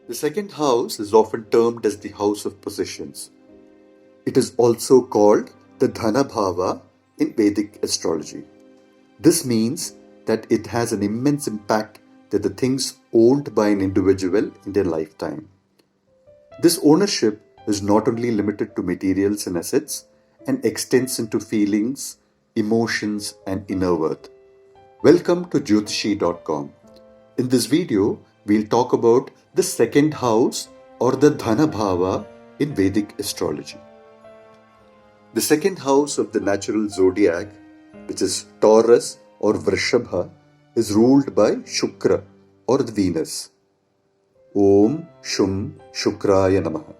The second house is often termed as the house of possessions. It is also called the Dhana Bhava in Vedic astrology. This means that it has an immense impact that the things owned by an individual in their lifetime. This ownership is not only limited to materials and assets and extends into feelings, emotions, and inner worth. Welcome to Jothishi.com. In this video, we'll talk about the second house or the Dhana Bhava in Vedic astrology. The second house of the natural zodiac, which is Taurus or Vrishabha, is ruled by Shukra or the Venus. Om Shum Shukraya Namaha.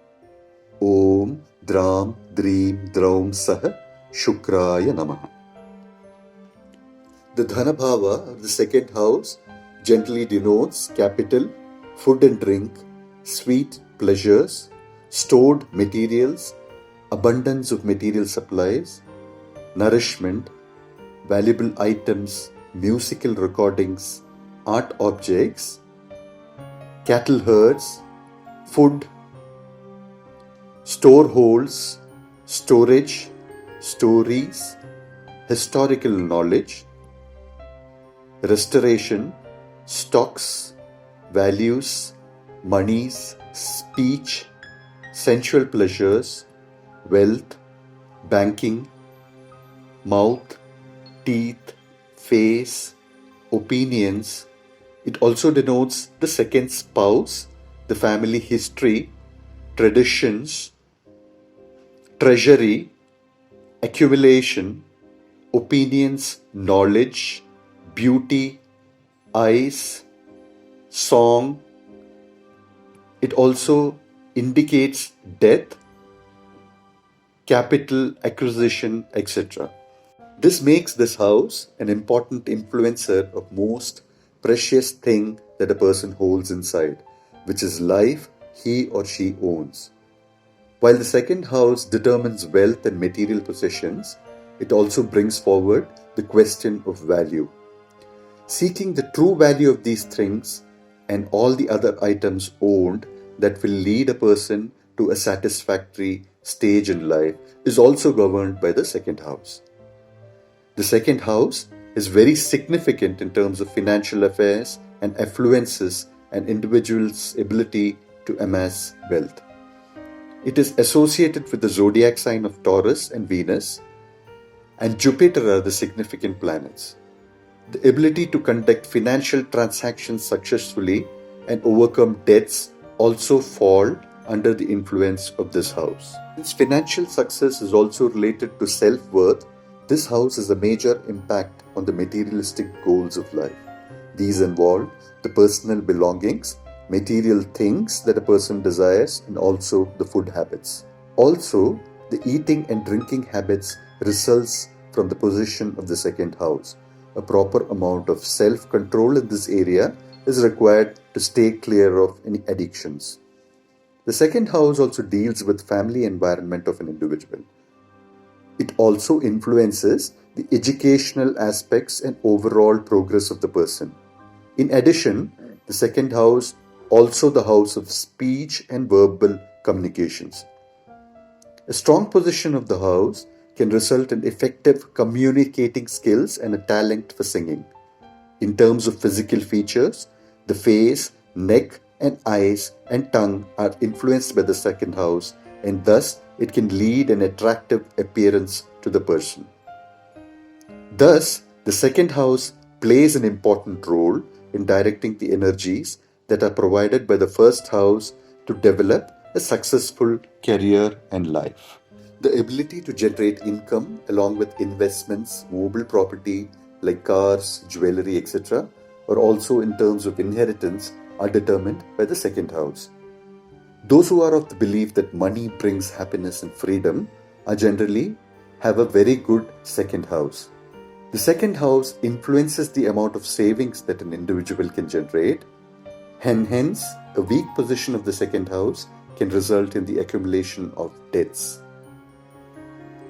Om Dram Dream Draum Saha Shukraya Namaha. The Dhana Bhava of the second house generally denotes capital, food and drink, sweet pleasures, stored materials, abundance of material supplies, nourishment, valuable items, musical recordings, art objects, cattle herds, food, storeholds, storage, stories, historical knowledge, restoration, stocks, values, monies, speech, sensual pleasures, wealth, banking, mouth, teeth, face, opinions. It also denotes the second spouse, the family history, traditions, treasury, accumulation, opinions, knowledge, beauty, eyes, song. It also indicates death, capital acquisition, etc. This makes this house an important influencer of most precious thing that a person holds inside, which is life he or she owns. While the second house determines wealth and material possessions, it also brings forward the question of value. Seeking the true value of these things and all the other items owned that will lead a person to a satisfactory stage in life is also governed by the second house. The second house is very significant in terms of financial affairs and influences an individual's ability to amass wealth. It is associated with the zodiac sign of Taurus and Venus, and Jupiter are the significant planets. The ability to conduct financial transactions successfully and overcome debts also fall under the influence of this house. Since financial success is also related to self-worth, this house has a major impact on the materialistic goals of life. These involve the personal belongings, material things that a person desires, and also the food habits. Also, the eating and drinking habits results from the position of the second house. A proper amount of self-control in this area is required to stay clear of any addictions. The second house also deals with family environment of an individual. It also influences the educational aspects and overall progress of the person. In addition, the second house also the house of speech and verbal communications. A strong position of the house can result in effective communicating skills and a talent for singing. In terms of physical features, the face, neck, and eyes and tongue are influenced by the second house, and thus it can lead an attractive appearance to the person. Thus, the second house plays an important role in directing the energies that are provided by the first house to develop a successful career and life. The ability to generate income along with investments, mobile property like cars, jewelry, etc., or also in terms of inheritance are determined by the second house. Those who are of the belief that money brings happiness and freedom are generally have a very good second house. The second house influences the amount of savings that an individual can generate, and hence a weak position of the second house can result in the accumulation of debts.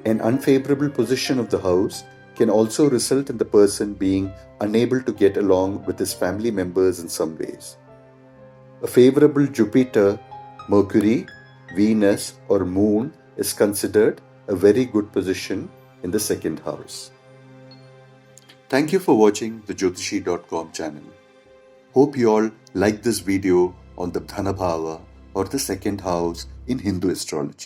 An unfavorable position of the house can also result in the person being unable to get along with his family members in some ways. A favorable Jupiter, Mercury, Venus, or Moon is considered a very good position in the second house. Thank you for watching the Jothishi.com channel. Hope you all like this video on the Dhana Bhava or the second house in Hindu astrology.